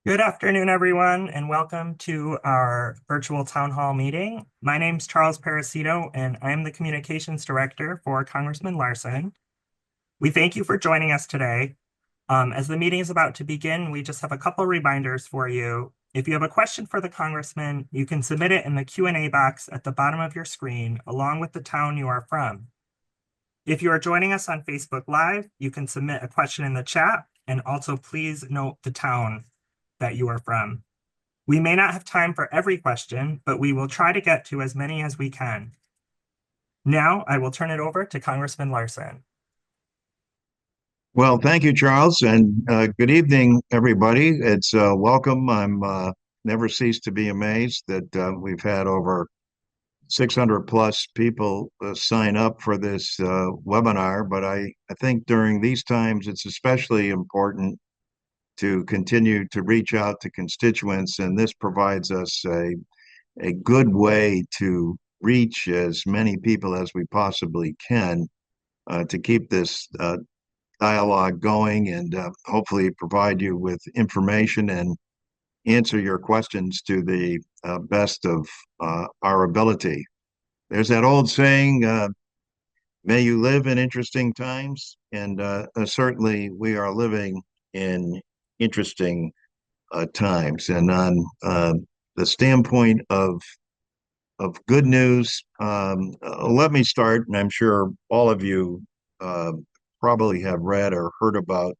Good afternoon, everyone, and welcome to our virtual town hall meeting. My name's Charles Parasito, and I'm the Communications Director for Congressman Larson. We thank you for joining us today. As the meeting is about to begin, we just have a couple reminders for you. If you have a question for the Congressman, you can submit it in the Q&A box at the bottom of your screen, along with the town you are from. If you are joining us on Facebook Live, you can submit a question in the chat, and also please note the town that you are from. We may not have time for every question, but we will try to get to as many as we can. Now I will turn it over to Congressman Larson. Well, thank you, Charles, and good evening, everybody. It's welcome. I'm never cease to be amazed that we've had over 600 plus people sign up for this webinar. But I think during these times, it's especially important to continue to reach out to constituents, and this provides us a good way to reach as many people as we possibly can to keep this dialogue going and hopefully provide you with information and answer your questions to the best of our ability. There's that old saying, may you live in interesting times. And certainly we are living in interesting times. And on the standpoint of good news, let me start, and I'm sure all of you uh, probably have read or heard about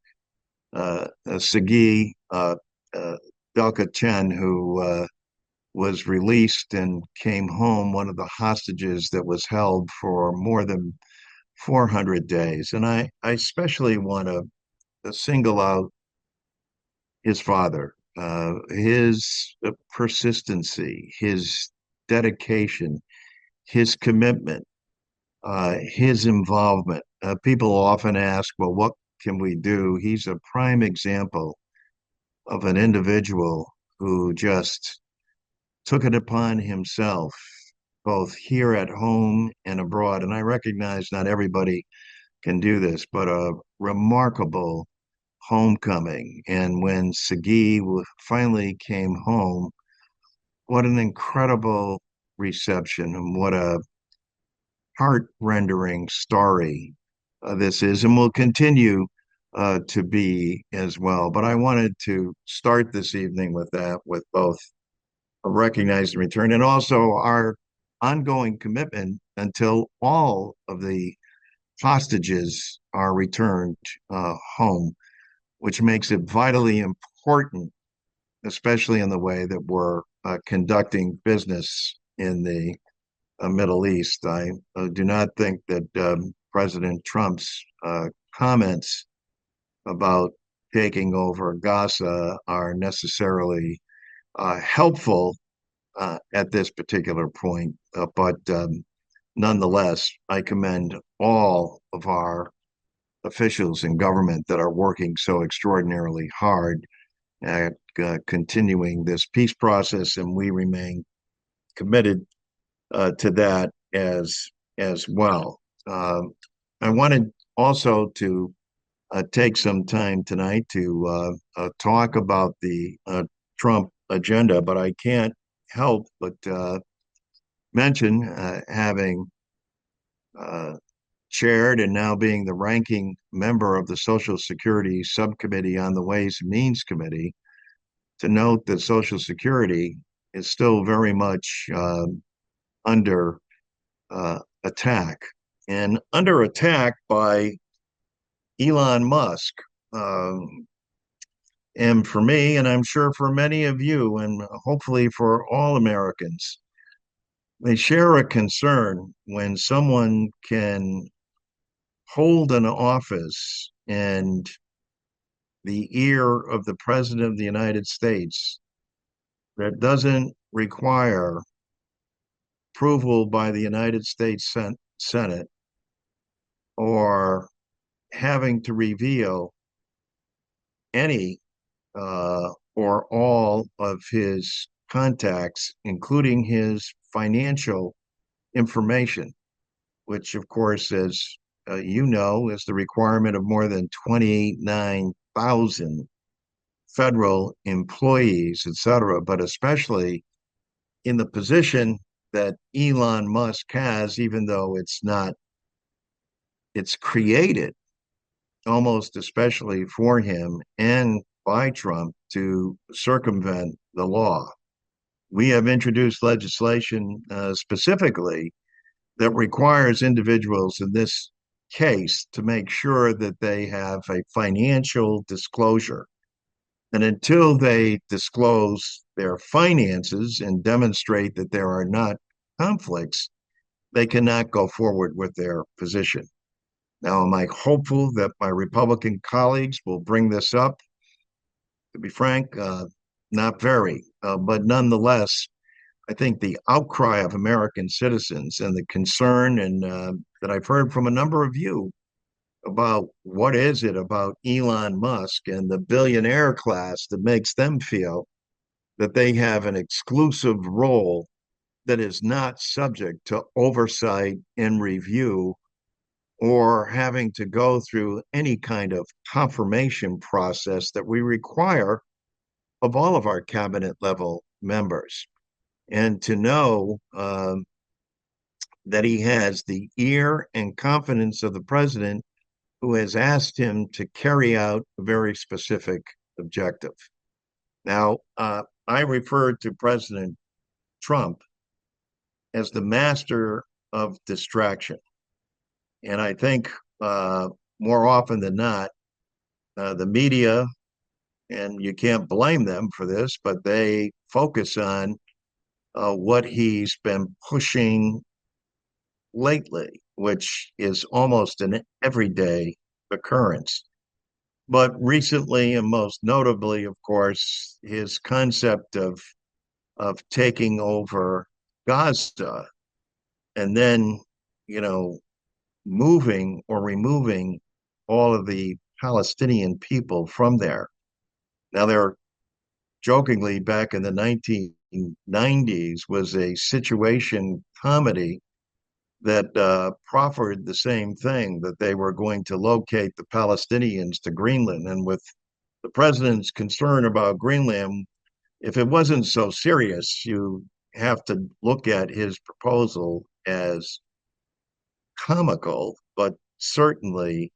Sagi Delka Chen, who was released and came home, one of the hostages that was held for more than 400 days. And I especially want to single out his father, his persistency, his dedication, his commitment, his involvement. People often ask, well, what can we do? He's a prime example of an individual who just took it upon himself, both here at home and abroad. And I recognize not everybody can do this, but a remarkable homecoming. And when Sagi finally came home, what an incredible reception and what a heart-rendering story this is and will continue to be as well. But I wanted to start this evening with that, with both a recognized return and also our ongoing commitment until all of the hostages are returned home, which makes it vitally important, especially in the way that we're conducting business in the Middle East. I do not think that President Trump's comments about taking over Gaza are necessarily helpful at this particular point. But nonetheless, I commend all of our officials in government that are working so extraordinarily hard at continuing this peace process, and we remain committed to that as well. I wanted also to take some time tonight to talk about the Trump agenda, but I can't help but mention having uh, chaired and now being the ranking member of the Social Security Subcommittee on the Ways and Means Committee, to note that Social Security is still very much under attack, and under attack by Elon Musk. And for me, and I'm sure for many of you, and hopefully for all Americans, they share a concern when someone can hold an office and the ear of the President of the United States that doesn't require approval by the United States Senate or having to reveal any or all of his contacts, including his financial information, which, of course, as you know, is the requirement of more than 29,000 federal employees, et cetera, but especially in the position that Elon Musk has, even though it's not, it's created almost especially for him and by Trump to circumvent the law. We have introduced legislation specifically that requires individuals in this case to make sure that they have a financial disclosure. And until they disclose their finances and demonstrate that there are not conflicts, they cannot go forward with their position. Now, am I hopeful that my Republican colleagues will bring this up? To be frank, not very. But nonetheless, I think the outcry of American citizens and the concern and that I've heard from a number of you about what is it about Elon Musk and the billionaire class that makes them feel that they have an exclusive role that is not subject to oversight and review or having to go through any kind of confirmation process that we require of all of our cabinet level members. And to know that he has the ear and confidence of the president who has asked him to carry out a very specific objective. Now, I refer to President Trump as the master of distraction. And I think more often than not, the media, and you can't blame them for this, but they focus on what he's been pushing lately, which is almost an everyday occurrence. But recently, and most notably, of course, his concept of taking over Gaza and then, you know, moving or removing all of the Palestinian people from there. Now, they're jokingly back in the 1990s was a situation comedy that proffered the same thing, that they were going to locate the Palestinians to Greenland. And with the president's concern about Greenland, if it wasn't so serious, you have to look at his proposal as comical, but certainly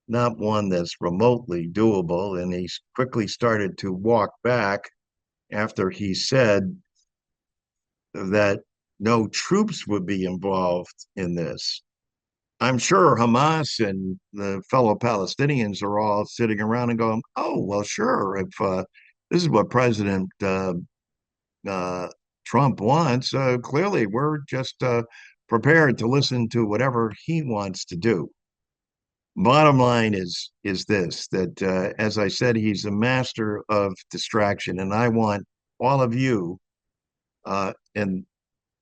not one that's remotely doable. And he quickly started to walk back after he said that no troops would be involved in this. I'm sure Hamas and the fellow Palestinians are all sitting around and going, "Oh, well, sure. If this is what President uh, Trump wants, clearly we're just prepared to listen to whatever he wants to do." Bottom line is this: that as I said, he's a master of distraction, and I want all of you, and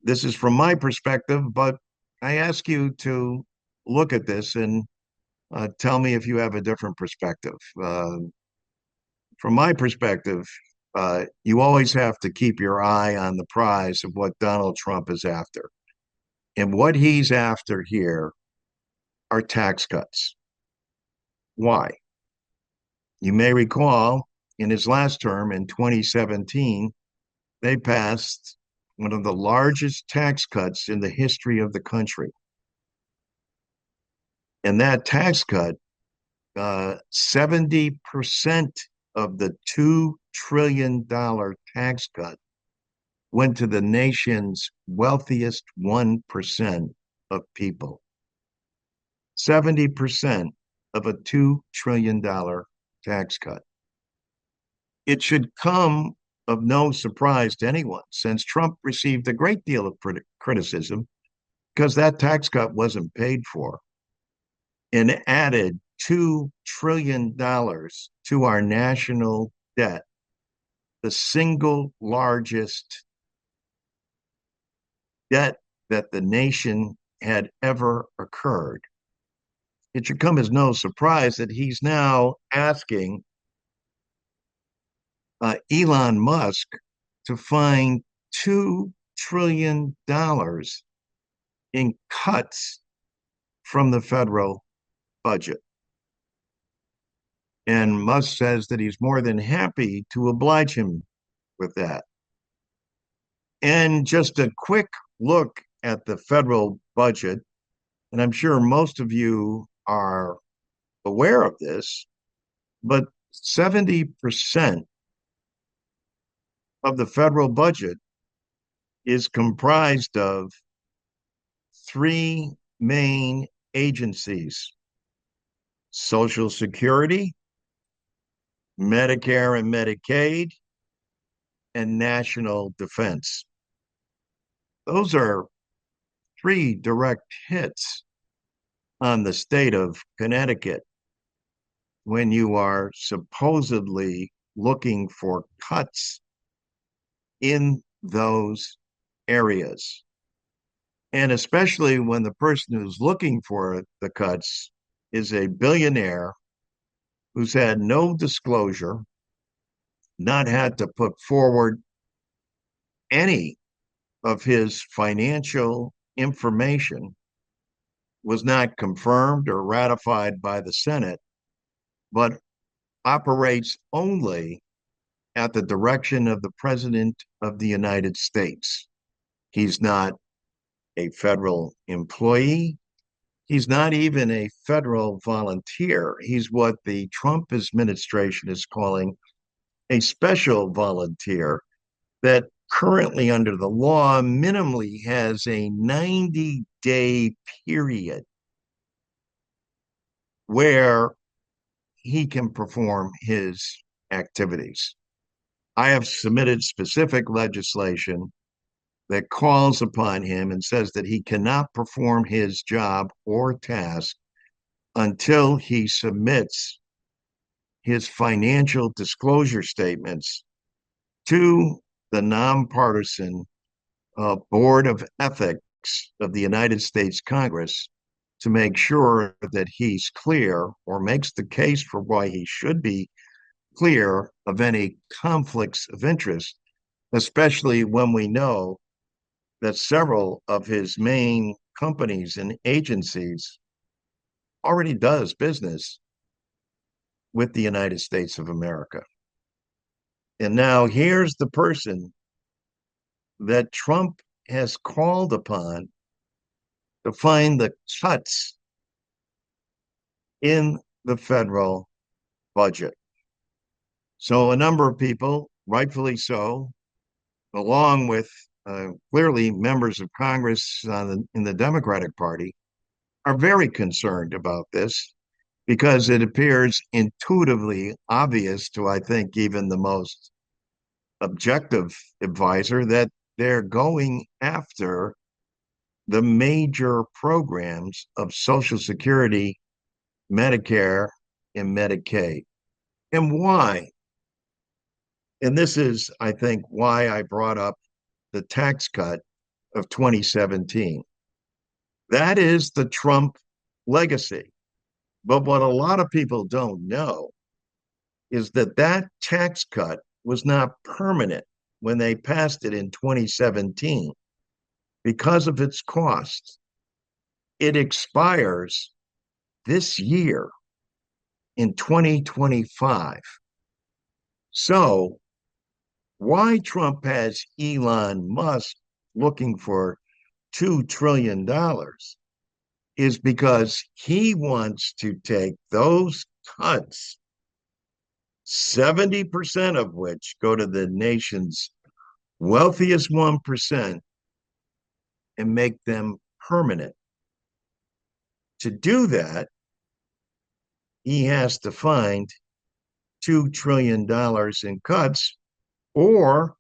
this is from my perspective, but I ask you to look at this and tell me if you have a different perspective. From my perspective, you always have to keep your eye on the prize of what Donald Trump is after. And what he's after here are tax cuts. Why? You may recall in his last term in 2017, they passed one of the largest tax cuts in the history of the country. And that tax cut, 70% of the $2 trillion tax cut went to the nation's wealthiest 1% of people. 70% of a $2 trillion tax cut. It should come of no surprise to anyone, since Trump received a great deal of criticism because that tax cut wasn't paid for and added $2 trillion to our national debt, the single largest debt that the nation had ever occurred. It should come as no surprise that he's now asking Elon Musk to find $2 trillion in cuts from the federal budget. And Musk says that he's more than happy to oblige him with that. And just a quick look at the federal budget, and I'm sure most of you are aware of this, but 70% of the federal budget is comprised of three main agencies: Social Security, Medicare and Medicaid, and National Defense. Those are three direct hits on the state of Connecticut when you are supposedly looking for cuts in those areas. And especially when the person who's looking for the cuts is a billionaire who's had no disclosure, not had to put forward any of his financial information, was not confirmed or ratified by the Senate, but operates only at the direction of the President of the United States. He's not a federal employee. He's not even a federal volunteer. He's what the Trump administration is calling a special volunteer that currently, under the law, minimally has a 90-day period where he can perform his activities. I have submitted specific legislation that calls upon him and says that he cannot perform his job or task until he submits his financial disclosure statements to the nonpartisan Board of Ethics of the United States Congress to make sure that he's clear or makes the case for why he should be clear of any conflicts of interest, especially when we know that several of his main companies and agencies already does business with the United States of America. And now here's the person that Trump has called upon to find the cuts in the federal budget. So a number of people, rightfully so, along with clearly members of Congress in the Democratic Party, are very concerned about this because it appears intuitively obvious to, I think, even the most objective advisor that they're going after the major programs of Social Security, Medicare, and Medicaid. And why? And this is, I think, why I brought up the tax cut of 2017. That is the Trump legacy. But what a lot of people don't know is that that tax cut was not permanent when they passed it in 2017 because of its cost. It expires this year in 2025. So, why Trump has Elon Musk looking for $2 trillion is because he wants to take those cuts, 70% of which go to the nation's wealthiest 1%, and make them permanent. To do that, he has to find $2 trillion in cuts or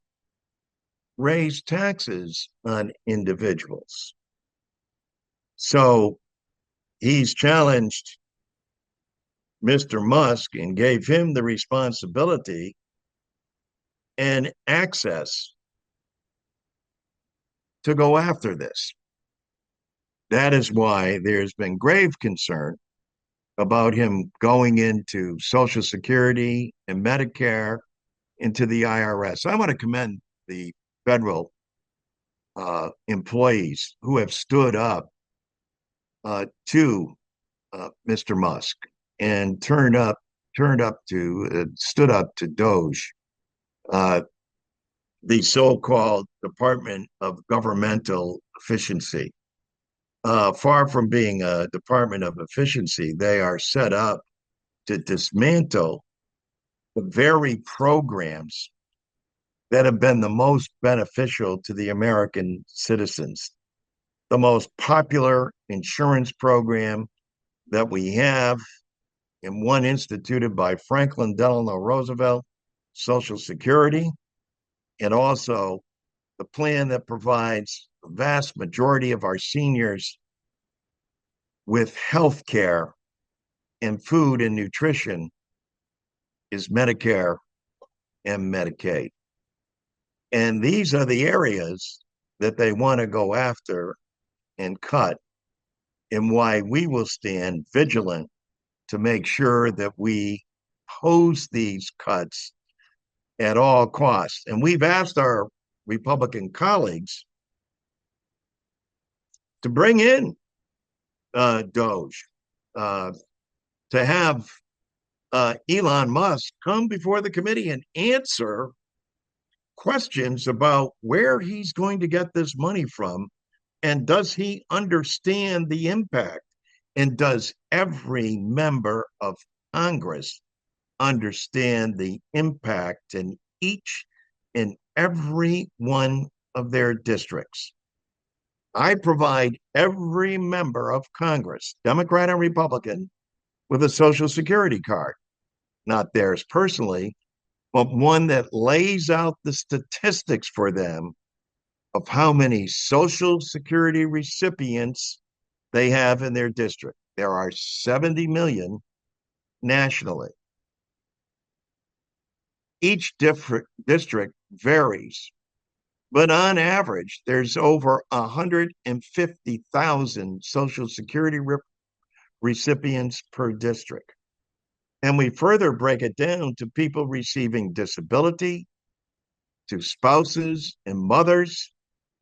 raise taxes on individuals. So he's challenged Mr. Musk and gave him the responsibility and access to go after this. That is why there's been grave concern about him going into Social Security and Medicare, into the IRS. I want to commend the federal employees who have stood up to Mr. Musk and turned up stood up to DOGE, uh, the so-called Department of Governmental Efficiency. Far from being a Department of Efficiency, they are set up to dismantle the very programs that have been the most beneficial to the American citizens. The most popular insurance program that we have, and one instituted by Franklin Delano Roosevelt, Social Security, and also the plan that provides the vast majority of our seniors with health care and food and nutrition is Medicare and Medicaid. And these are the areas that they want to go after and cut, and why we will stand vigilant to make sure that we oppose these cuts at all costs. And we've asked our Republican colleagues to bring in DOGE, to have Elon Musk come before the committee and answer questions about where he's going to get this money from, and does he understand the impact, and does every member of Congress understand the impact in each and every one of their districts. I provide every member of Congress, Democrat and Republican, with a Social Security card, not theirs personally, but one that lays out the statistics for them of how many Social Security recipients they have in their district. There are 70 million nationally. Each different district varies, but on average, there's over 150,000 Social Security recipients per district. And we further break it down to people receiving disability, to spouses and mothers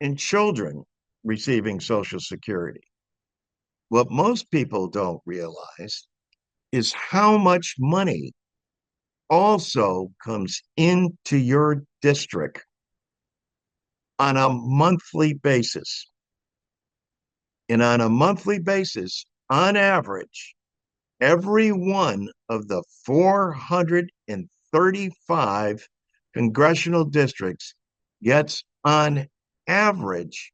and children receiving Social Security. What most people don't realize is how much money also comes into your district on a monthly basis. And on a monthly basis, on average, every one of the 435 congressional districts gets on average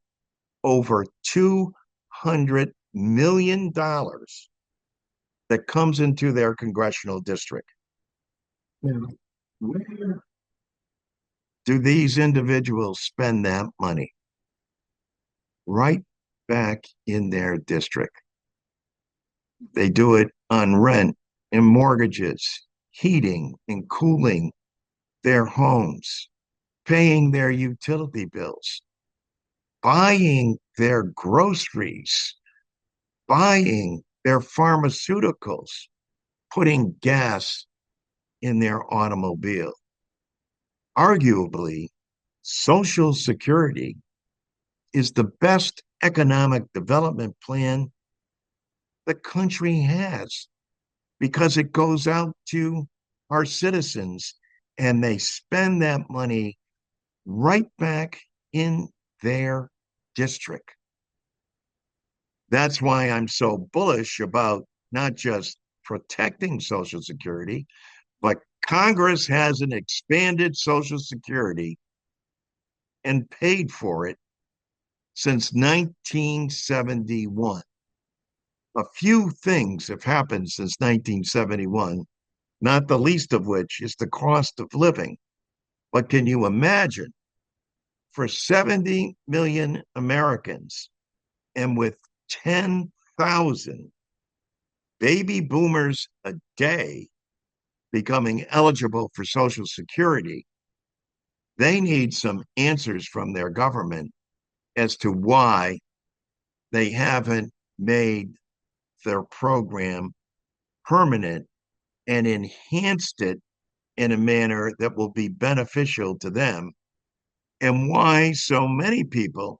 over $200 million that comes into their congressional district. Now, where do these individuals spend that money? Right back in their district. They do it on rent and mortgages, heating and cooling their homes, paying their utility bills, buying their groceries, buying their pharmaceuticals, putting gas in their automobile. Arguably, Social Security is the best economic development plan the country has, because it goes out to our citizens and they spend that money right back in their district. That's why I'm so bullish about not just protecting Social Security, but Congress hasn't expanded Social Security and paid for it since 1971. A few things have happened since 1971, not the least of which is the cost of living. But can you imagine, for 70 million Americans and with 10,000 baby boomers a day becoming eligible for Social Security, they need some answers from their government as to why they haven't made their program permanent and enhanced it in a manner that will be beneficial to them, and why so many people,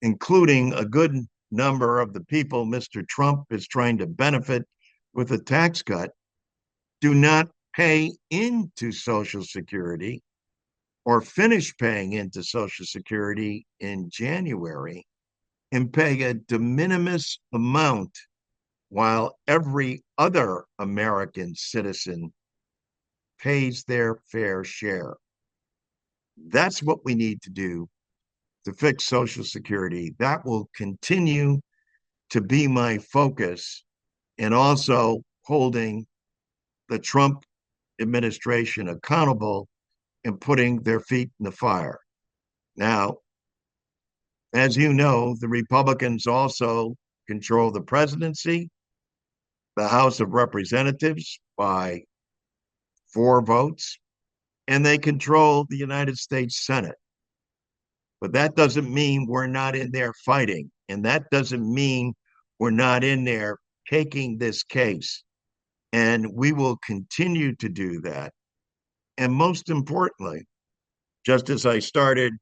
including a good number of the people Mr. Trump is trying to benefit with a tax cut, do not pay into Social Security or finish paying into Social Security in January and pay a de minimis amount while every other American citizen pays their fair share. That's what we need to do to fix Social Security. That will continue to be my focus, and also holding the Trump administration accountable and putting their feet in the fire. Now, as you know, the Republicans also control the presidency, the House of Representatives by 4 votes, and they control the United States Senate. But that doesn't mean we're not in there fighting. And that doesn't mean we're not in there taking this case. And we will continue to do that. And most importantly, just as I started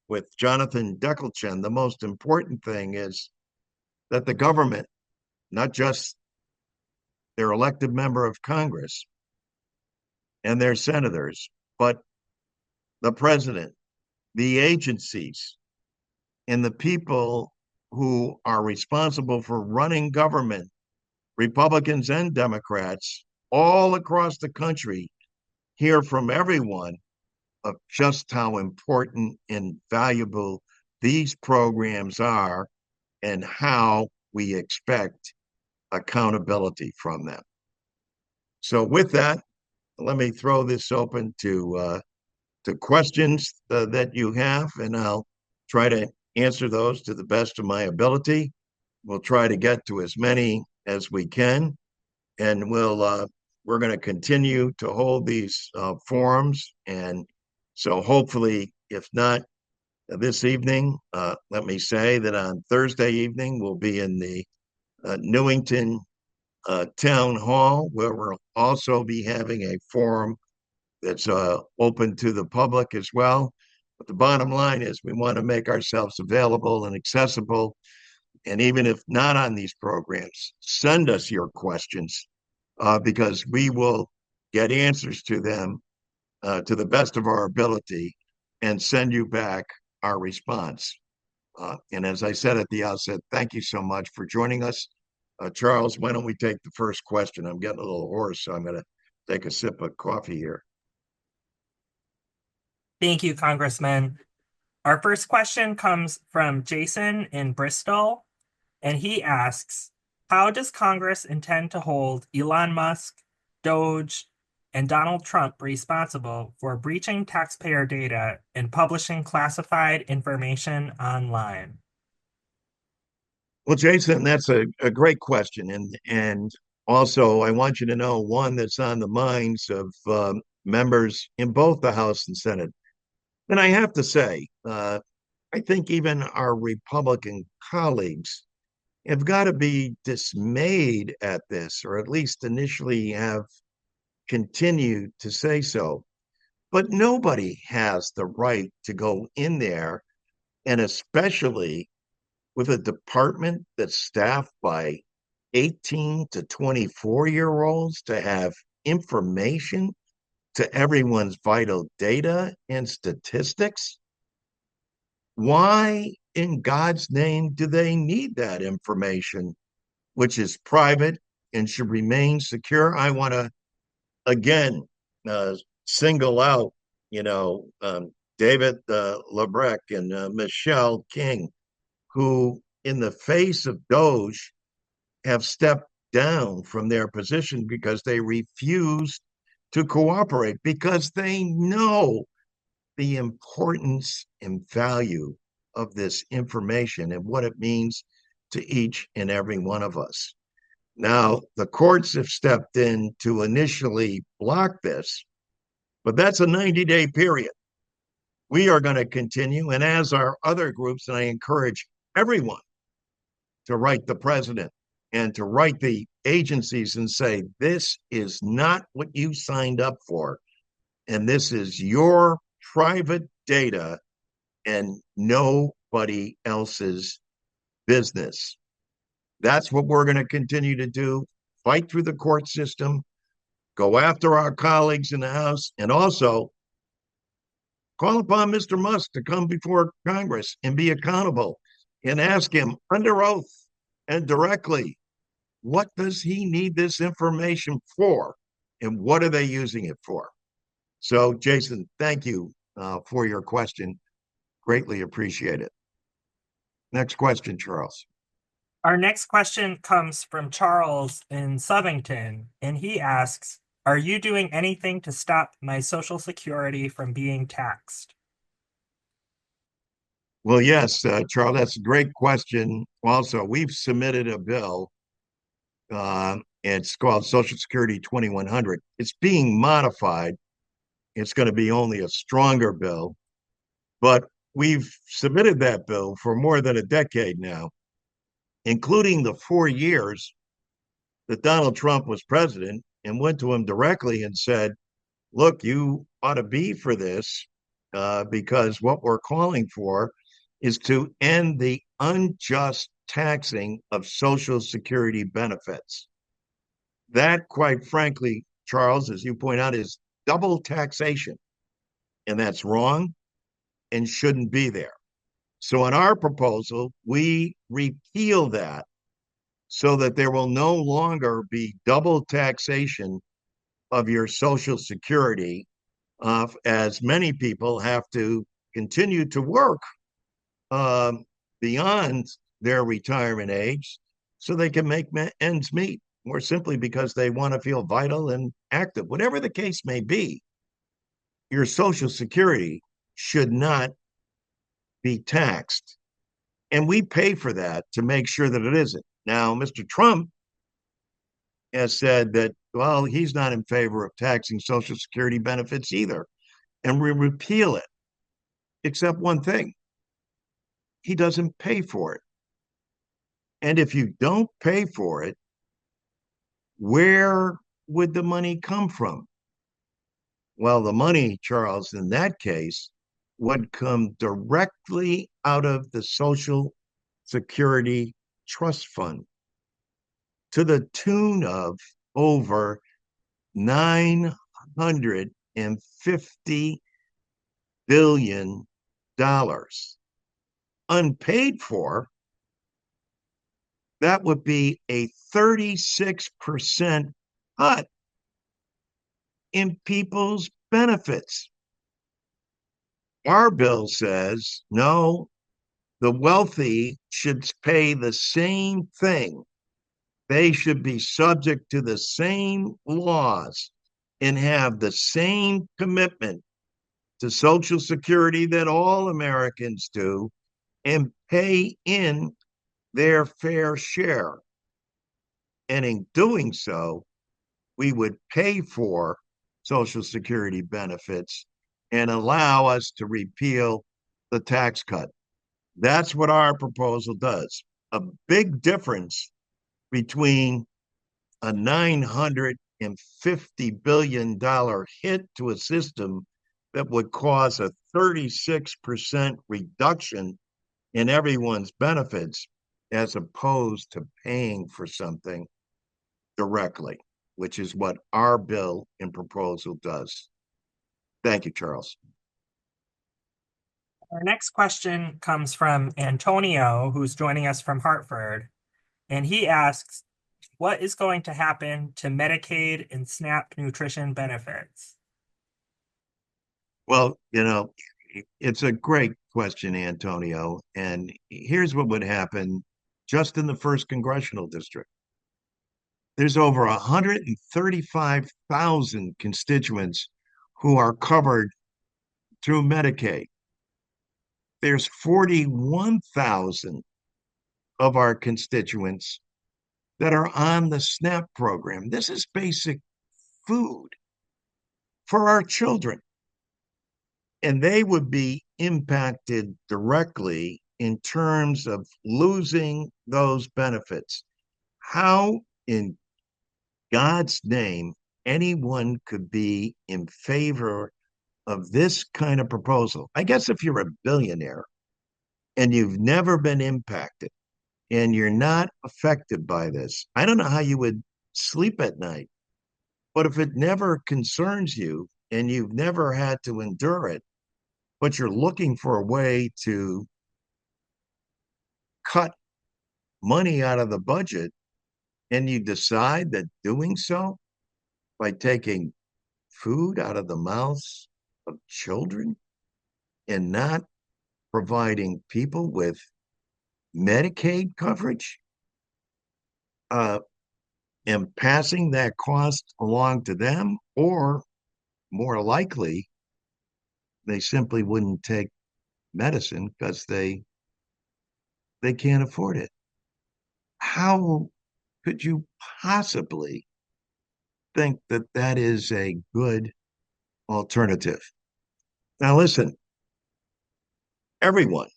with Jonathan Deckelchen, the most important thing is that the government, not just their elected member of Congress and their senators, but the president, the agencies, and the people who are responsible for running government, Republicans and Democrats, all across the country, hear from everyone of just how important and valuable these programs are and how we expect accountability from them. So with that, let me throw this open to questions that you have, and I'll try to answer those to the best of my ability. We'll try to get to as many as we can, and we're going to continue to hold these forums. And so hopefully, if not this evening, let me say that on Thursday evening, we'll be in the Newington Town Hall, where we'll also be having a forum that's open to the public as well. But the bottom line is we want to make ourselves available and accessible. And even if not on these programs, send us your questions because we will get answers to them to the best of our ability and send you back our response. And as I said at the outset, thank you so much for joining us. Charles, why don't we take the first question? I'm getting a little hoarse, so I'm going to take a sip of coffee here. Thank you, Congressman. Our first question comes from Jason in Bristol, and he asks, how does Congress intend to hold Elon Musk, DOGE, and Donald Trump responsible for breaching taxpayer data and publishing classified information online? Well, Jason, that's a great question. And also, I want you to know one that's on the minds of members in both the House and Senate. And I have to say, I think even our Republican colleagues have got to be dismayed at this, or at least initially have continued to say so. But nobody has the right to go in there, and especially with a department that's staffed by 18 to 24-year-olds, to have information to everyone's vital data and statistics. Why in God's name do they need that information, which is private and should remain secure? I want to again single out, David Lebrecht and Michelle King, who, in the face of DOGE, have stepped down from their position because they refuse to cooperate, because they know the importance and value of this information and what it means to each and every one of us. Now, the courts have stepped in to initially block this, but that's a 90-day period. We are going to continue, and as are other groups, and I encourage everyone to write the president and to write the agencies and say, this is not what you signed up for, and this is your private data and nobody else's business. That's what we're going to continue to do. Fight through the court system, go after our colleagues in the House, and also call upon Mr. Musk to come before Congress and be accountable and ask him under oath and directly, what does he need this information for? And what are they using it for? So, Jason, thank you for your question. Greatly appreciate it. Next question, Charles. Our next question comes from Charles in Southington, and he asks, are you doing anything to stop my Social Security from being taxed? Well, yes, Charles, that's a great question. Also, we've submitted a bill. It's called Social Security 2100. It's being modified. It's going to be only a stronger bill, but we've submitted that bill for more than a decade now, including the 4 years that Donald Trump was president, and went to him directly and said, look, you ought to be for this because what we're calling for is to end the unjust taxing of Social Security benefits. That, quite frankly, Charles, as you point out, is double taxation. And that's wrong and shouldn't be there. So, in our proposal, we repeal that so that there will no longer be double taxation of your Social Security, as many people have to continue to work beyond their retirement age so they can make ends meet, more simply because they want to feel vital and active. Whatever the case may be, your Social Security should not be taxed. And we pay for that to make sure that it isn't. Now, Mr. Trump has said that, well, he's not in favor of taxing Social Security benefits either. And we repeal it, except one thing, he doesn't pay for it. And if you don't pay for it, where would the money come from? Well, the money, Charles, in that case, would come directly out of the Social Security Trust Fund to the tune of over $950 billion, unpaid for. That would be a 36% cut in people's benefits. Our bill says no, the wealthy should pay the same thing. They should be subject to the same laws and have the same commitment to Social Security that all Americans do and pay in their fair share. And in doing so, we would pay for Social Security benefits and allow us to repeal the tax cut. That's what our proposal does. A big difference between a $950 billion hit to a system that would cause a 36% reduction in everyone's benefits as opposed to paying for something directly, which is what our bill and proposal does. Thank you, Charles. Our next question comes from Antonio, who's joining us from Hartford, and he asks, what is going to happen to Medicaid and SNAP nutrition benefits? Well, it's a great question, Antonio. And here's what would happen just in the first congressional district. There's over 135,000 constituents who are covered through Medicaid. There's 41,000 of our constituents that are on the SNAP program. This is basic food for our children. And they would be impacted directly in terms of losing those benefits. How in God's name anyone could be in favor of this kind of proposal? I guess if you're a billionaire and you've never been impacted and you're not affected by this, I don't know how you would sleep at night. But if it never concerns you and you've never had to endure it, but you're looking for a way to cut money out of the budget, and you decide that doing so by taking food out of the mouths of children and not providing people with Medicaid coverage, uh, and passing that cost along to them, or more likely, they simply wouldn't take medicine because they can't afford it. How could you possibly think that that is a good alternative? Now, listen, everyone,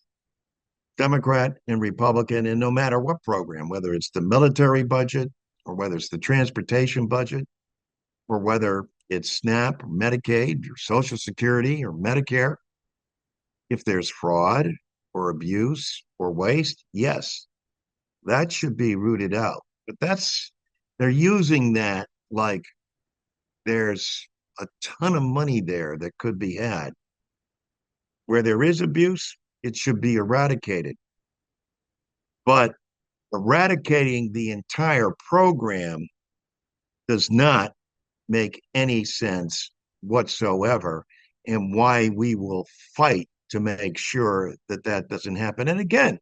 Democrat and Republican, and no matter what program, whether it's the military budget or whether it's the transportation budget or whether it's SNAP or Medicaid or Social Security or Medicare, if there's fraud or abuse or waste, yes, that should be rooted out. But they're using that like there's a ton of money there that could be had. Where there is abuse, it should be eradicated. But eradicating the entire program does not make any sense whatsoever, and why we will fight to make sure that that doesn't happen. And again,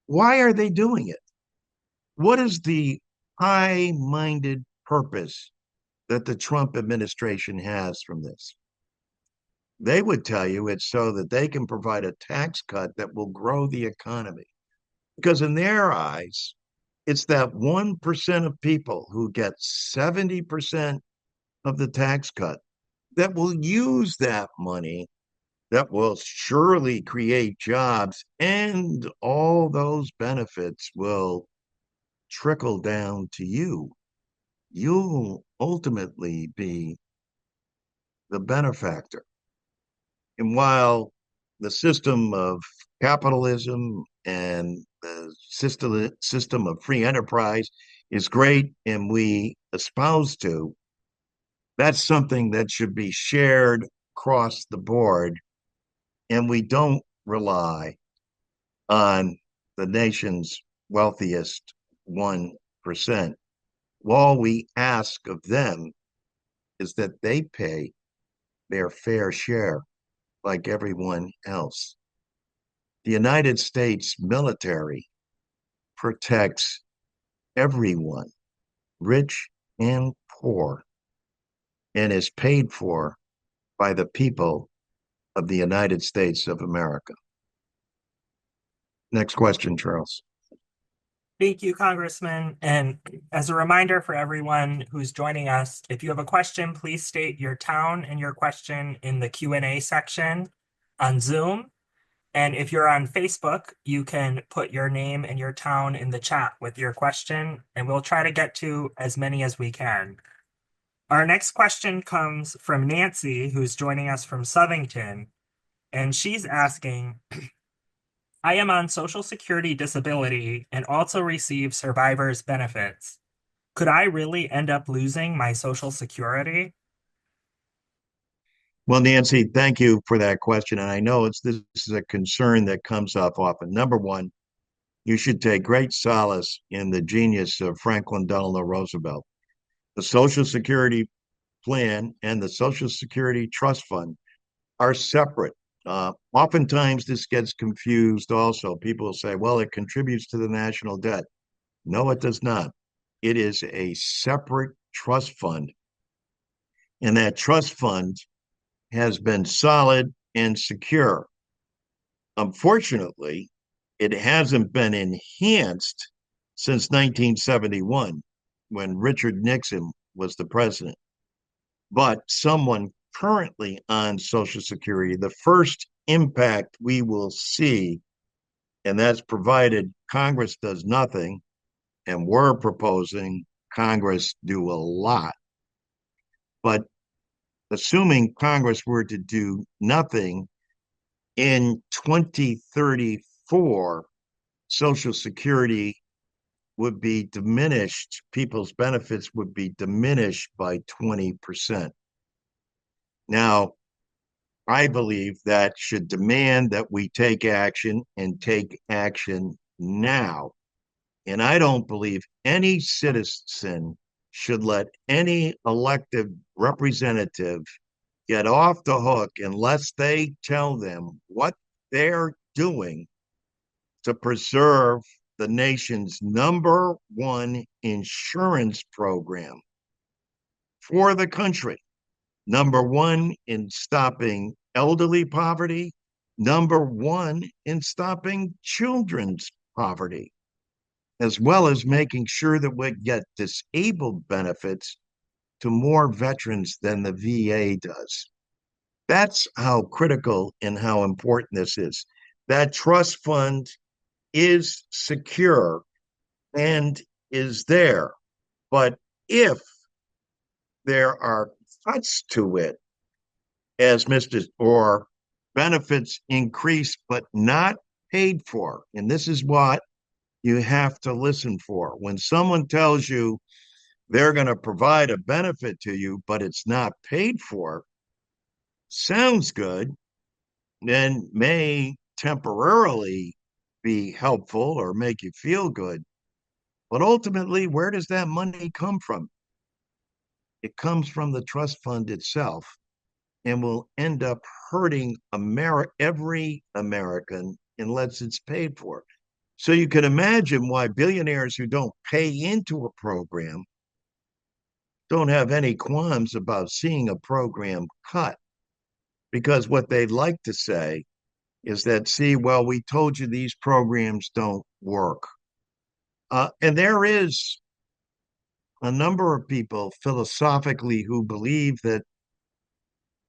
why are they doing it? What is the high minded purpose that the Trump administration has from this? They would tell you it's so that they can provide a tax cut that will grow the economy. Because in their eyes, it's that 1% of people who get 70% of the tax cut that will use that money, that will surely create jobs, and all those benefits will trickle down to you. You'll ultimately be the benefactor. And while the system of capitalism and the system of free enterprise is great and we espouse to, that's something that should be shared across the board. And we don't rely on the nation's wealthiest 1%. All we ask of them is that they pay their fair share like everyone else. The United States military protects everyone, rich and poor, and is paid for by the people of the United States of America. Next question, Charles. Thank you, Congressman. And as a reminder for everyone who's joining us, if you have a question, please state your town and your question in the Q&A section on Zoom. And if you're on Facebook, you can put your name and your town in the chat with your question, and we'll try to get to as many as we can. Our next question comes from Nancy, who's joining us from Southington, and she's asking, I am on Social Security disability and also receive survivor's benefits. Could I really end up losing my Social Security? Well, Nancy, thank you for that question. And I know this is a concern that comes up often. Number one, you should take great solace in the genius of Franklin Delano Roosevelt. The Social Security plan and the Social Security Trust Fund are separate. Oftentimes, this gets confused also. People will say, well, it contributes to the national debt. No, it does not. It is a separate trust fund. And that trust fund has been solid and secure. Unfortunately, it hasn't been enhanced since 1971 when Richard Nixon was the president. But someone currently on Social Security, the first impact we will see, and that's provided Congress does nothing, and we're proposing Congress do a lot. But assuming Congress were to do nothing, in 2034, Social Security would be diminished, people's benefits would be diminished by 20%. Now, I believe that should demand that we take action and take action now. And I don't believe any citizen should let any elected representative get off the hook unless they tell them what they're doing to preserve the nation's number one insurance program for the country. Number one in stopping elderly poverty, number one in stopping children's poverty, as well as making sure that we get disabled benefits to more veterans than the VA does. That's how critical and how important this is. That trust fund is secure and is there. But if there are cuts to it, as Mr. or benefits increase but not paid for, and this is what you have to listen for. When someone tells you they're going to provide a benefit to you, but it's not paid for, sounds good, and may temporarily be helpful or make you feel good. But ultimately, where does that money come from? It comes from the trust fund itself and will end up hurting every American unless it's paid for. So you can imagine why billionaires who don't pay into a program don't have any qualms about seeing a program cut, because what they'd like to say is that, see, well, we told you these programs don't work. And there is a number of people philosophically who believe that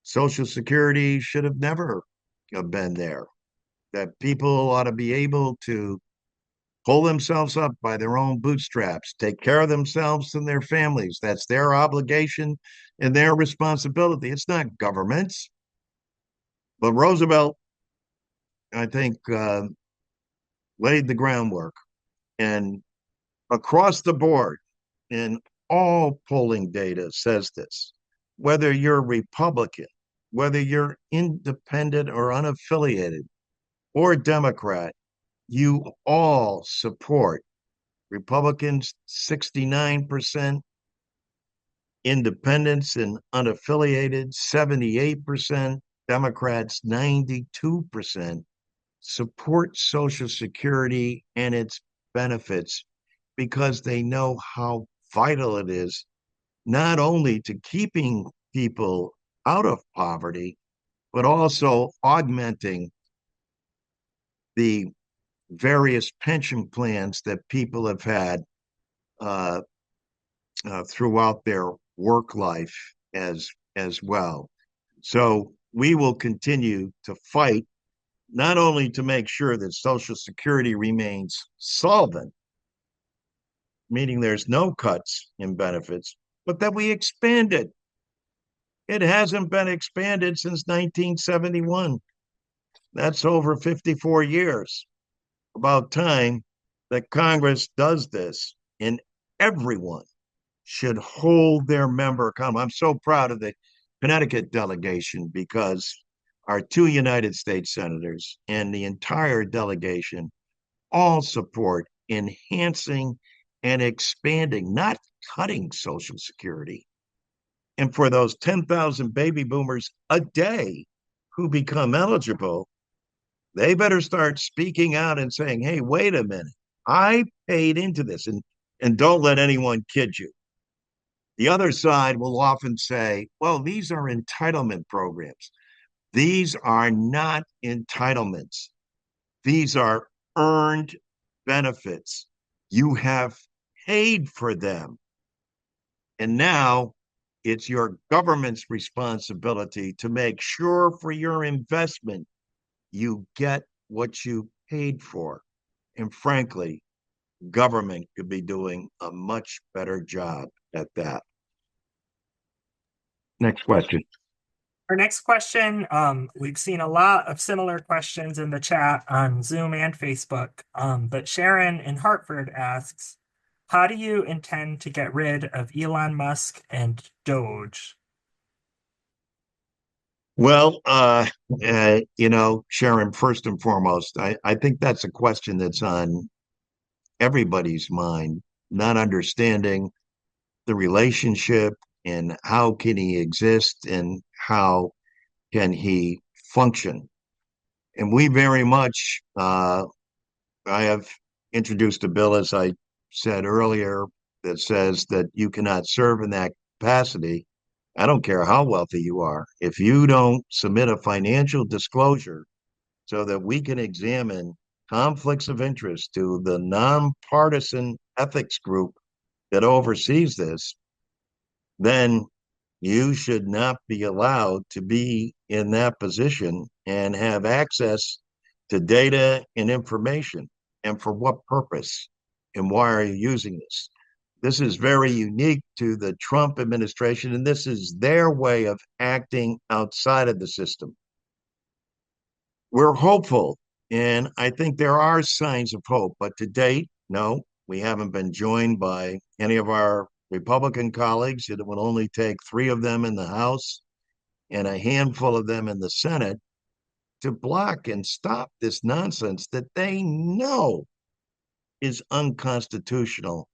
Social Security should have never been there, that people ought to be able to pull themselves up by their own bootstraps, take care of themselves and their families. That's their obligation and their responsibility. It's not government's. But Roosevelt, I think, laid the groundwork. And across the board, in all polling data says this, whether you're Republican, whether you're independent or unaffiliated or Democrat, you all support Republicans 69%, independents and unaffiliated 78%, Democrats 92% support Social Security and its benefits because they know how vital it is, not only to keeping people out of poverty, but also augmenting the various pension plans that people have had uh, throughout their work life as well. So we will continue to fight not only to make sure that Social Security remains solvent, meaning there's no cuts in benefits, but that we expand it. It hasn't been expanded since 1971. That's over 54 years. About time that Congress does this, and everyone should hold their member accountable. I'm so proud of the Connecticut delegation because our two United States senators and the entire delegation all support enhancing and expanding, not cutting Social Security. And for those 10,000 baby boomers a day who become eligible, they better start speaking out and saying, hey, wait a minute, I paid into this. And don't let anyone kid you. The other side will often say, well, these are entitlement programs. These are not entitlements. These are earned benefits. You have paid for them. And now it's your government's responsibility to make sure for your investment you get what you paid for. And frankly, government could be doing a much better job at that. Next question. Our next question, we've seen a lot of similar questions in the chat on Zoom and Facebook, but Sharon in Hartford asks, How do you intend to get rid of Elon Musk and DOGE? Well, Sharon, first and foremost, I think that's a question that's on everybody's mind, not understanding the relationship and how can he exist and how can he function. And we very much, I have introduced a bill, as I said earlier, that says that you cannot serve in that capacity. I don't care how wealthy you are. If you don't submit a financial disclosure so that we can examine conflicts of interest to the nonpartisan ethics group that oversees this, then you should not be allowed to be in that position and have access to data and information. And for what purpose? And why are you using this? This is very unique to the Trump administration, and this is their way of acting outside of the system. We're hopeful, and I think there are signs of hope, but to date, no, we haven't been joined by any of our Republican colleagues. It will only take three of them in the House and a handful of them in the Senate to block and stop this nonsense that they know is unconstitutional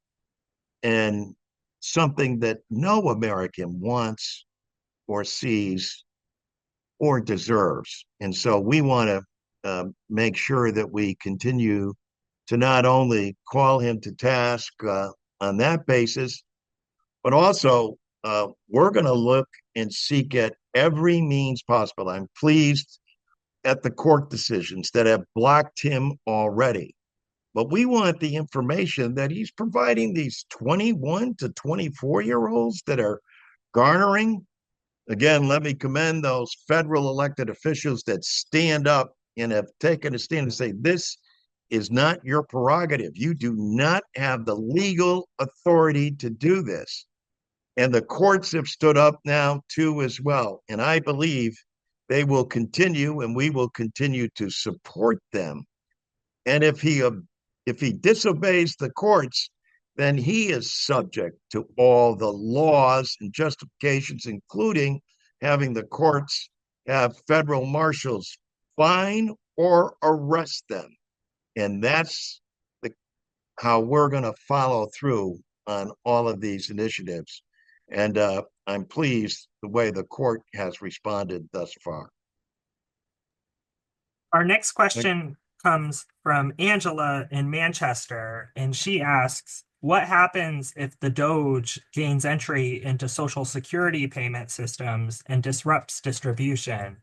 and something that no American wants or sees or deserves. And so we want to make sure that we continue to not only call him to task on that basis, but also we're going to look and seek at every means possible. I'm pleased at the court decisions that have blocked him already. But we want the information that he's providing these 21 to 24-year-olds that are garnering. Again, let me commend those federal elected officials that stand up and have taken a stand and say, this is not your prerogative. You do not have the legal authority to do this. And the courts have stood up now too as well. And I believe they will continue, and we will continue to support them. And if he disobeys the courts, then he is subject to all the laws and justifications, including having the courts have federal marshals fine or arrest them. And that's the, how we're going to follow through on all of these initiatives. And I'm pleased the way the court has responded thus far. Our next question comes from Angela in Manchester, and she asks, what happens if the DOGE gains entry into Social Security payment systems and disrupts distribution?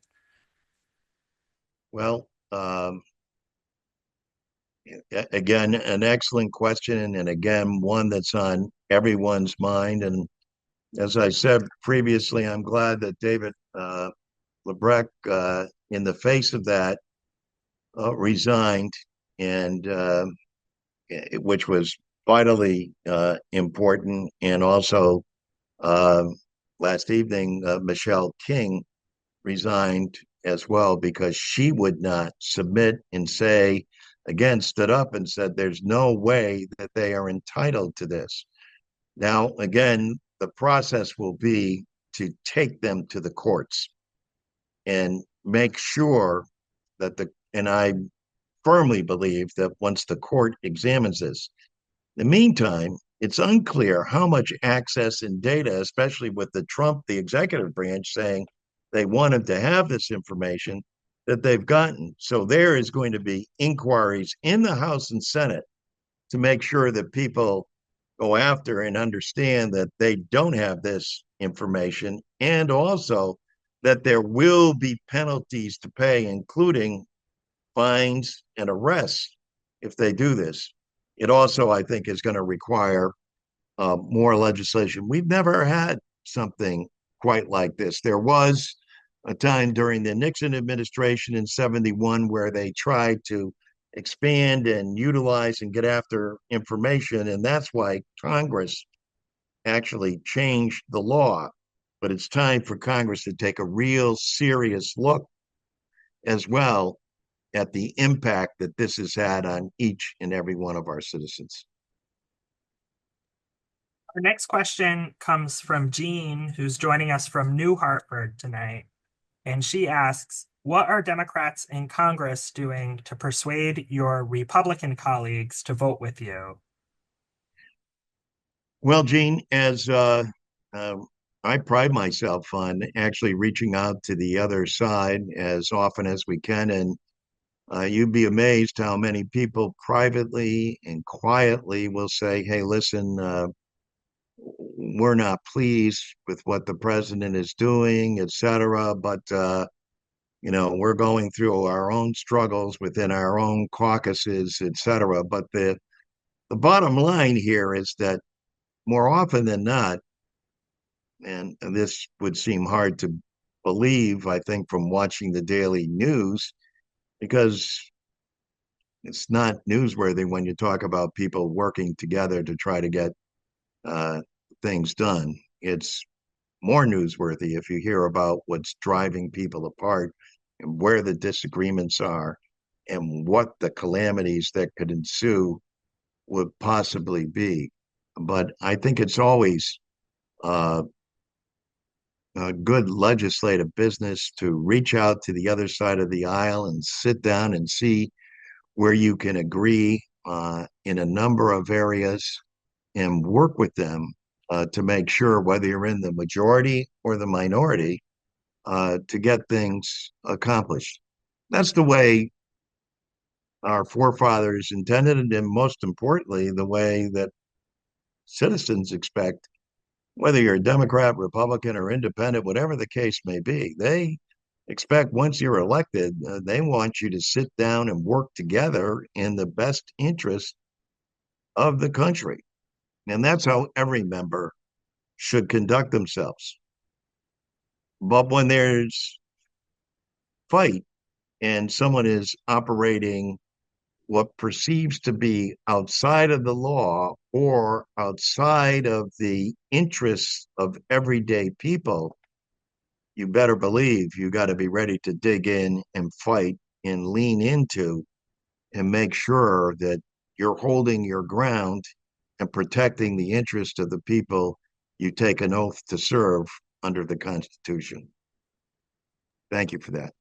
Well, again, an excellent question, and again, one that's on everyone's mind. And as I said previously, I'm glad that David Lebrecht, in the face of that, resigned, and which was vitally important. And also, last evening, Michelle King resigned as well because she would not submit and say, again, stood up and said, there's no way that they are entitled to this. Now, again, the process will be to take them to the courts and make sure that and I firmly believe that once the court examines this, in the meantime, it's unclear how much access and data, especially with the executive branch saying they wanted to have this information, that they've gotten. So there is going to be inquiries in the House and Senate to make sure that people go after and understand that they don't have this information, and also that there will be penalties to pay, including fines and arrests if they do this. It also, I think, is going to require more legislation. We've never had something quite like this. There was a time during the Nixon administration in 71 where they tried to expand and utilize and get after information. And that's why Congress actually changed the law. But it's time for Congress to take a real serious look as well at the impact that this has had on each and every one of our citizens. Our next question comes from Jean, who's joining us from New Hartford tonight. And she asks, what are Democrats in Congress doing to persuade your Republican colleagues to vote with you? Well, Gene, as uh, I pride myself on actually reaching out to the other side as often as we can, and you'd be amazed how many people privately and quietly will say, "Hey, listen, we're not pleased with what the president is doing, etc." But we're going through our own struggles within our own caucuses, etc. But the bottom line here is that more often than not, and this would seem hard to believe, I think, from watching the daily news, because it's not newsworthy when you talk about people working together to try to get uh, things done. It's more newsworthy if you hear about what's driving people apart and where the disagreements are and what the calamities that could ensue would possibly be. But I think it's always uh, good legislative business to reach out to the other side of the aisle and sit down and see where you can agree in a number of areas and work with them to make sure, whether you're in the majority or the minority, to get things accomplished. That's the way our forefathers intended it, and most importantly, the way that citizens expect, whether you're a Democrat, Republican, or independent, whatever the case may be. They expect once you're elected, they want you to sit down and work together in the best interest of the country. And that's how every member should conduct themselves. But when there's fight and someone is operating what perceives to be outside of the law or outside of the interests of everyday people, you better believe you got to be ready to dig in and fight and lean into and make sure that you're holding your ground and protecting the interest of the people you take an oath to serve under the Constitution. Thank you for that.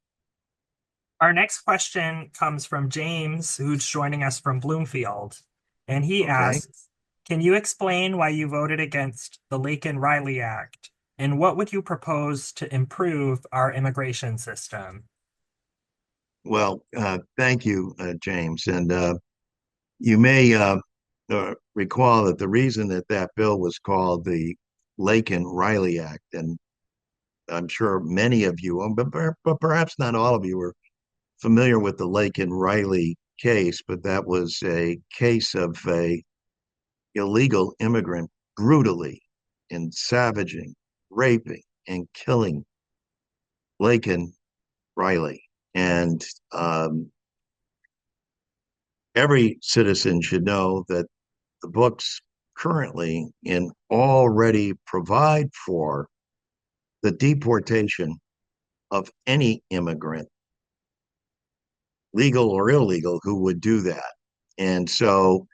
Our next question comes from James, who's joining us from Bloomfield. And he Okay. asks, can you explain why you voted against the Laken-Riley Act? And what would you propose to improve our immigration system? Well, thank you, James. And you may recall that the reason that that bill was called the Laken-Riley Act, and I'm sure many of you, but perhaps not all of you, were familiar with the Laken-Riley case, but that was a case of a illegal immigrant brutally and savaging, raping, and killing Laken Riley. And every citizen should know that the books currently and already provide for the deportation of any immigrant, legal or illegal, who would do that. And so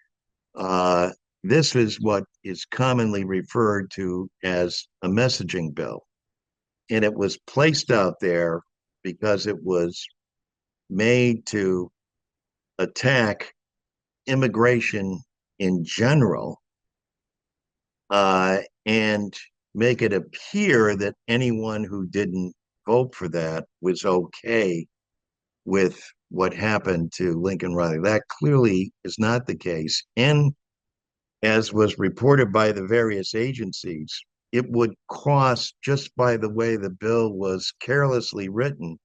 uh, this is what is commonly referred to as a messaging bill. And it was placed out there because it was made to attack immigration in general and make it appear that anyone who didn't vote for that was okay with what happened to Lincoln Riley. That clearly is not the case. And as was reported by the various agencies, it would cost, just by the way the bill was carelessly written,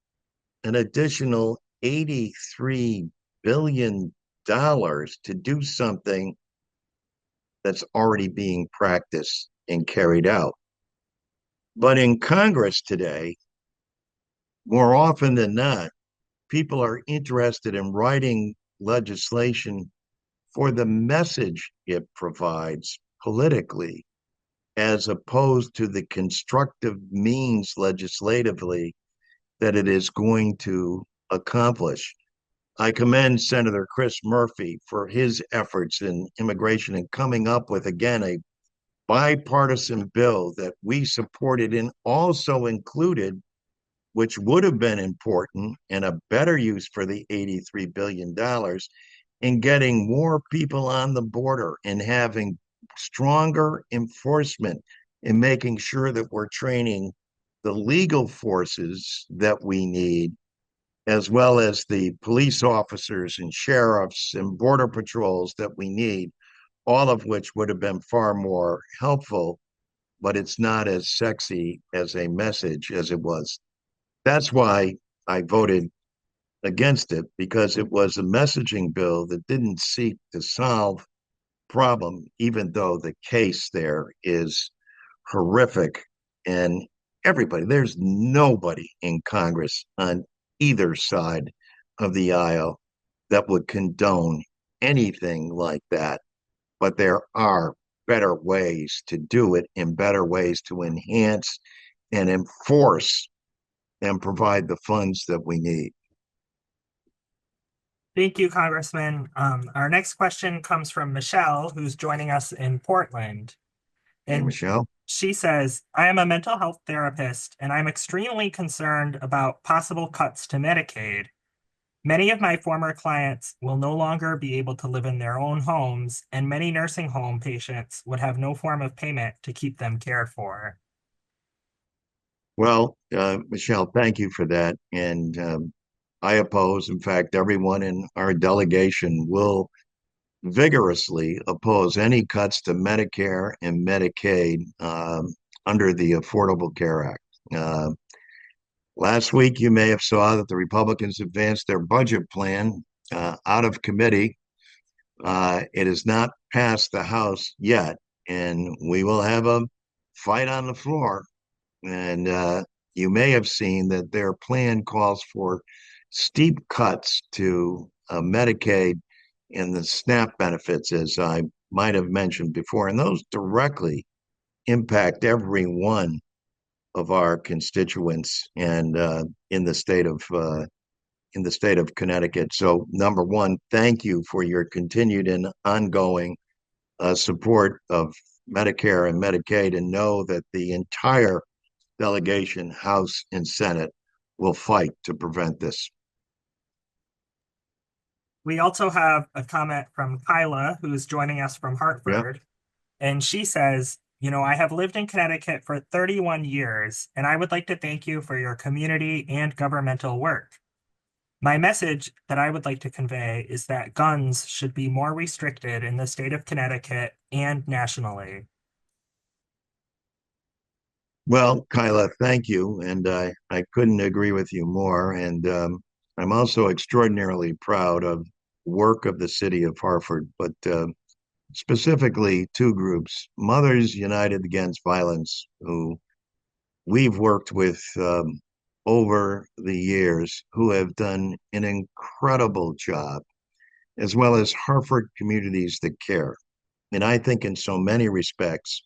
an additional $83 billion to do something that's already being practiced and carried out. But in Congress today, more often than not, people are interested in writing legislation for the message it provides politically, as opposed to the constructive means legislatively that it is going to accomplish. I commend Senator Chris Murphy for his efforts in immigration and coming up with, again, a bipartisan bill that we supported and also included, which would have been important and a better use for the $83 billion in getting more people on the border and having stronger enforcement and making sure that we're training the legal forces that we need, as well as the police officers and sheriffs and border patrols that we need, all of which would have been far more helpful, but it's not as sexy as a message as it was. That's why I voted against it, because it was a messaging bill that didn't seek to solve problem, even though the case there is horrific. And there's nobody in Congress on either side of the aisle that would condone anything like that. But there are better ways to do it and better ways to enhance and enforce and provide the funds that we need. Thank you, Congressman. Our next question comes from Michelle, who's joining us in Portland. Hey, And Michelle. she says, I am a mental health therapist, and I'm extremely concerned about possible cuts to Medicaid. Many of my former clients will no longer be able to live in their own homes, and many nursing home patients would have no form of payment to keep them cared for. Well, Michelle, thank you for that. And I oppose, in fact, everyone in our delegation will vigorously oppose any cuts to Medicare and Medicaid under the Affordable Care Act. Last week, you may have saw that the Republicans advanced their budget plan out of committee. It has not passed the House yet, and we will have a fight on the floor. And you may have seen that their plan calls for steep cuts to Medicaid and the SNAP benefits, as I might have mentioned before. And those directly impact every one of our constituents and in the state of Connecticut. So, number one, thank you for your continued and ongoing support of Medicare and Medicaid, and know that the entire delegation, House and Senate, will fight to prevent this. We also have a comment from Kyla, who's joining us from Yeah. Hartford. And she says, I have lived in Connecticut for 31 years, and I would like to thank you for your community and governmental work. My message that I would like to convey is that guns should be more restricted in the state of Connecticut and nationally. Well, Kyla, thank you. And I couldn't agree with you more. And I'm also extraordinarily proud of work of the city of Hartford, but specifically two groups: Mothers United Against Violence, who we've worked with over the years, who have done an incredible job, as well as Hartford Communities That Care. And I think in so many respects,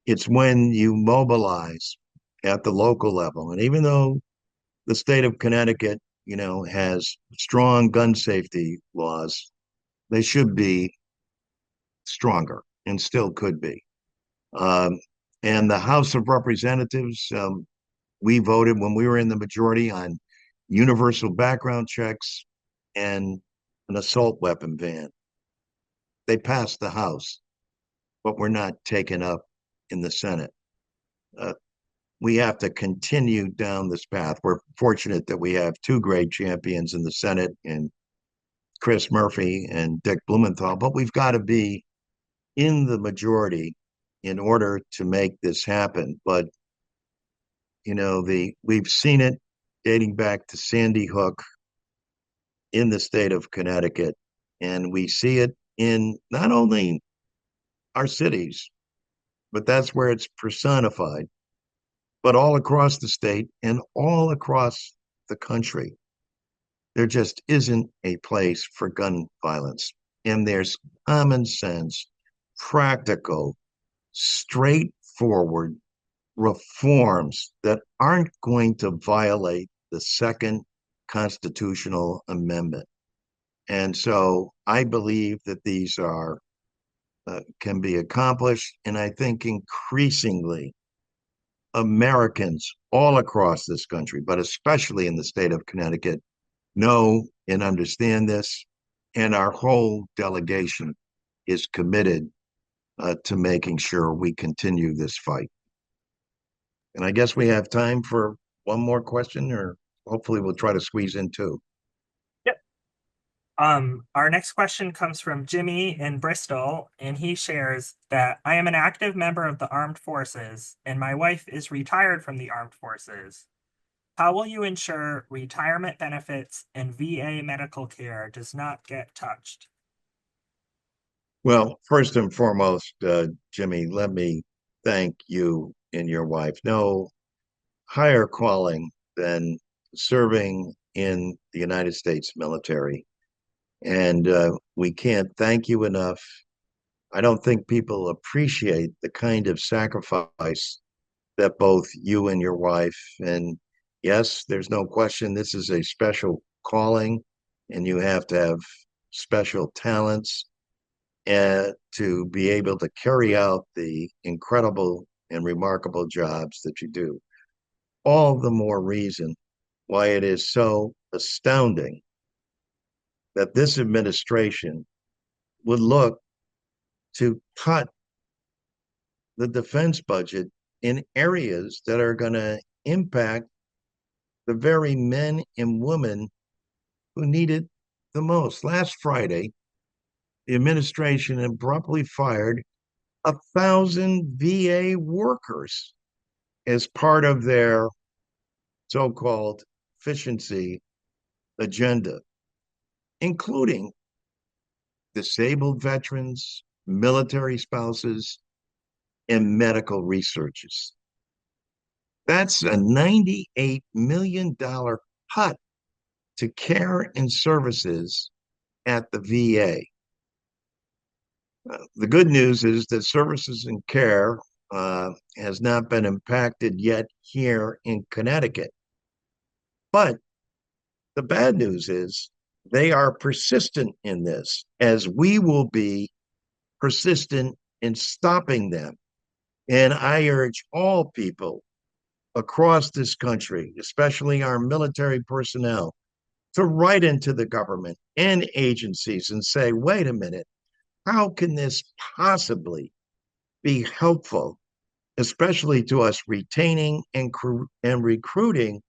it's when you mobilize at the local level. And even though the state of Connecticut, has strong gun safety laws, they should be stronger and still could be. Um, and the House of Representatives, we voted when we were in the majority on universal background checks and an assault weapon ban. They passed the House, but we're not taken up in the Senate. Uh, we have to continue down this path. We're fortunate that we have two great champions in the Senate, and Chris Murphy and Dick Blumenthal, but we've got to be in the majority in order to make this happen. But we've seen it dating back to Sandy Hook in the state of Connecticut, and we see it in not only our cities, but that's where it's personified, but all across the state and all across the country. There just isn't a place for gun violence. And there's common sense, practical, straightforward reforms that aren't going to violate the second constitutional amendment. And so I believe that these are can be accomplished. And I think increasingly Americans all across this country, but especially in the state of Connecticut, know and understand this. And our whole delegation is committed to making sure we continue this fight. And I guess we have time for one more question, or hopefully we'll try to squeeze in two. Yep. Our next question comes from Jimmy in Bristol, and he shares that I am an active member of the armed forces, and my wife is retired from the armed forces. How will you ensure retirement benefits and VA medical care does not get touched? Well, first and foremost, Jimmy, let me thank you and your wife. No higher calling than serving in the United States military. And we can't thank you enough. I don't think people appreciate the kind of sacrifice that both you and your wife, and yes, there's no question this is a special calling, and you have to have special talents to be able to carry out the incredible and remarkable jobs that you do. All the more reason why it is so astounding that this administration would look to cut the defense budget in areas that are going to impact the very men and women who need it the most. Last Friday, the administration abruptly fired 1,000 VA workers as part of their so-called efficiency agenda, including disabled veterans, military spouses, and medical researchers. That's a $98 million cut to care and services at the VA. The good news is that services and care has not been impacted yet here in Connecticut. But the bad news is they are persistent in this, as we will be persistent in stopping them. And I urge all people across this country, especially our military personnel, to write into the government and agencies and say, wait a minute, how can this possibly be helpful, especially to us retaining and recruiting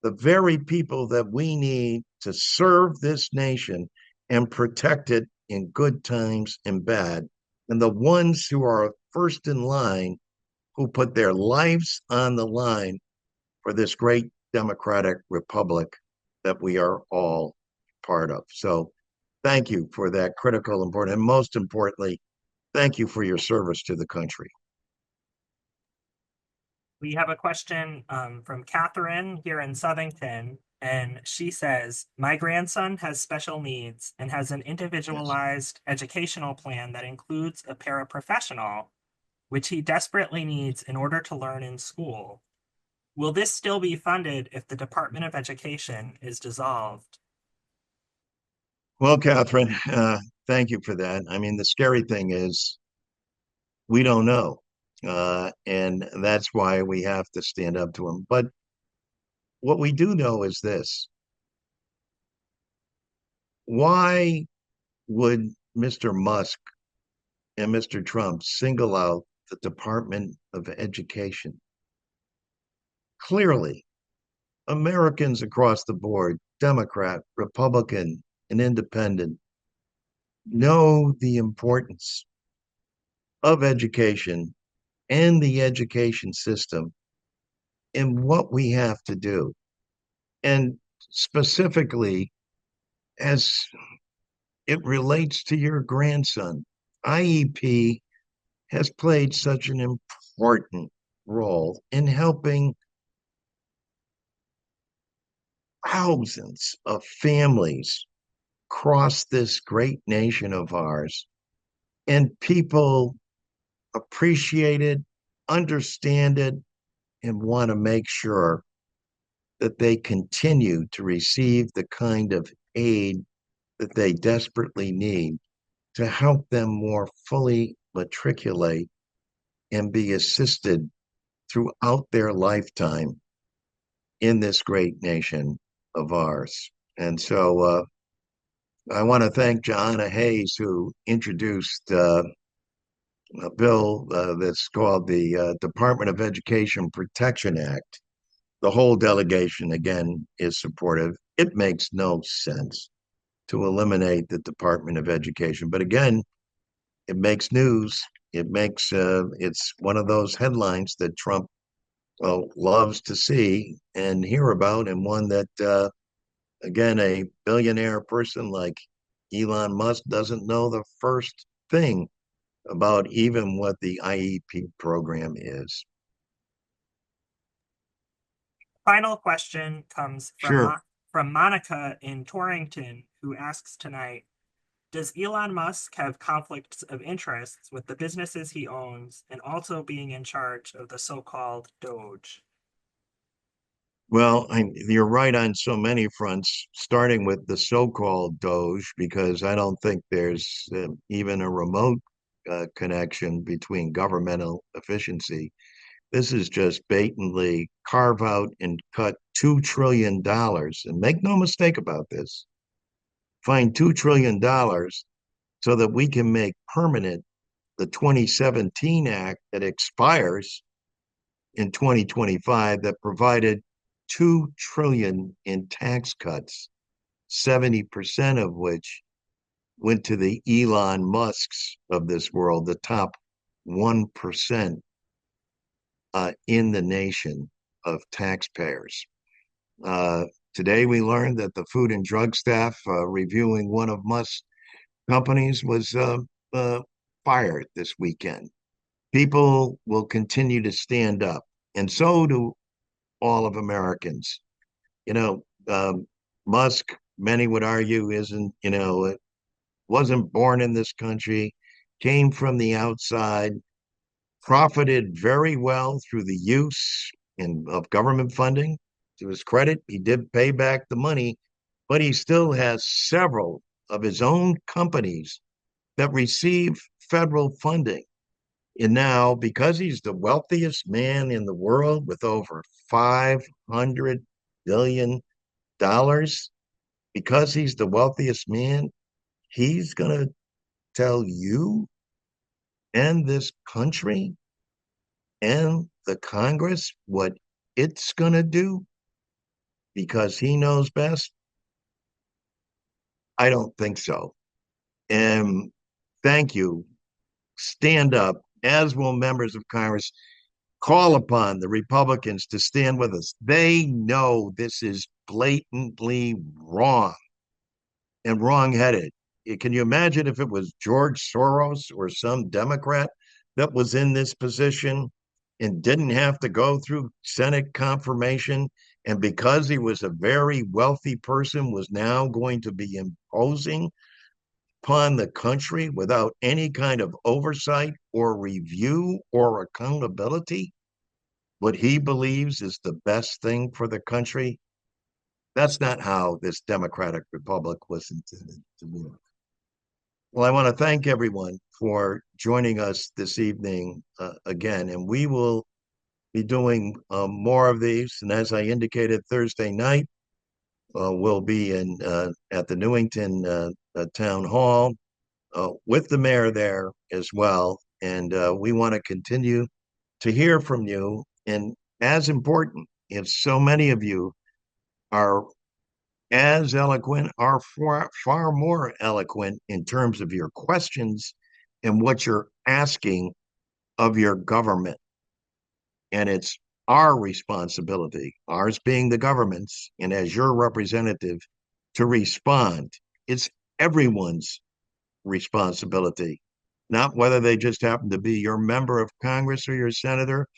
the very people that we need to serve this nation and protect it in good times and bad, and the ones who are first in line, who put their lives on the line for this great democratic republic that we are all part of. So thank you for that critical, important, and most importantly, thank you for your service to the country. We have a question from Catherine here in Southington, and she says, my grandson has special needs and has an Yes. individualized educational plan that includes a paraprofessional, which he desperately needs in order to learn in school. Will this still be funded if the Department of Education is dissolved? Well, Catherine, thank you for that. I mean, the scary thing is we don't know. And that's why we have to stand up to him. But what we do know is this: why would Mr. Musk and Mr. Trump single out the Department of Education? Clearly, Americans across the board, Democrat, Republican, and Independent, know the importance of education and the education system and what we have to do. And specifically, as it relates to your grandson, IEP has played such an important role in helping thousands of families across this great nation of ours. And people appreciate it, understand it, and want to make sure that they continue to receive the kind of aid that they desperately need to help them more fully matriculate and be assisted throughout their lifetime in this great nation of ours. And so I want to thank Joanna Hayes, who introduced a bill that's called the Department of Education Protection Act. The whole delegation, again, is supportive. It makes no sense to eliminate the Department of Education. But again, it makes news. It's one of those headlines that Trump loves to see and hear about, and one that, again, a billionaire person like Elon Musk doesn't know the first thing about even what the IEP program is. Final question comes from Sure. from Monica in Torrington, who asks tonight, does Elon Musk have conflicts of interests with the businesses he owns and also being in charge of the so-called DOGE? Well, you're right on so many fronts, starting with the so-called DOGE, because I don't think there's even a remote connection between governmental efficiency. This is just blatantly carve out and cut $2 trillion. And make no mistake about this, find $2 trillion so that we can make permanent the 2017 Act that expires in 2025 that provided 2 trillion in tax cuts, 70% of which went to the Elon Musks of this world, the top 1% in the nation of taxpayers. Uh, Today, we learned that the Food and Drug staff reviewing one of Musk's companies was fired this weekend. People will continue to stand up, and so do all of Americans. You know, Musk, many would argue, isn't, wasn't born in this country, came from the outside, profited very well through the use of government funding. To his credit, he did pay back the money, but he still has several of his own companies that receive federal funding. And now, because he's the wealthiest man in the world with over $500 billion, because he's the wealthiest man, he's going to tell you and this country and the Congress what it's going to do because he knows best? I don't think so. And thank you. Stand up, as will members of Congress. Call upon the Republicans to stand with us. They know this is blatantly wrong and wrongheaded. Can you imagine if it was George Soros or some Democrat that was in this position and didn't have to go through Senate confirmation? And because he was a very wealthy person, was now going to be imposing upon the country without any kind of oversight or review or accountability what he believes is the best thing for the country. That's not how this democratic republic was intended to work. Well, I want to thank everyone for joining us this evening again, and we will be doing more of these. And as I indicated, Thursday night we'll be in at the Newington Town Hall with the mayor there as well. And we want to continue to hear from you. And as important, if so many of you are as eloquent, are far more eloquent in terms of your questions and what you're asking of your government. And it's our responsibility, ours being the government's, and as your representative, to respond. It's everyone's responsibility, not whether they just happen to be your member of Congress or your senator,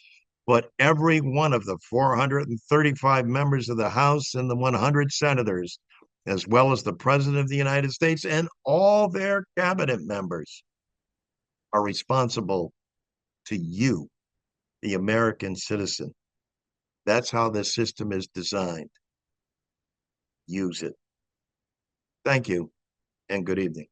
but every one of the 435 members of the House and the 100 senators, as well as the President of the United States and all their cabinet members, are responsible to you, the American citizen. That's how this system is designed. Use it. Thank you and good evening.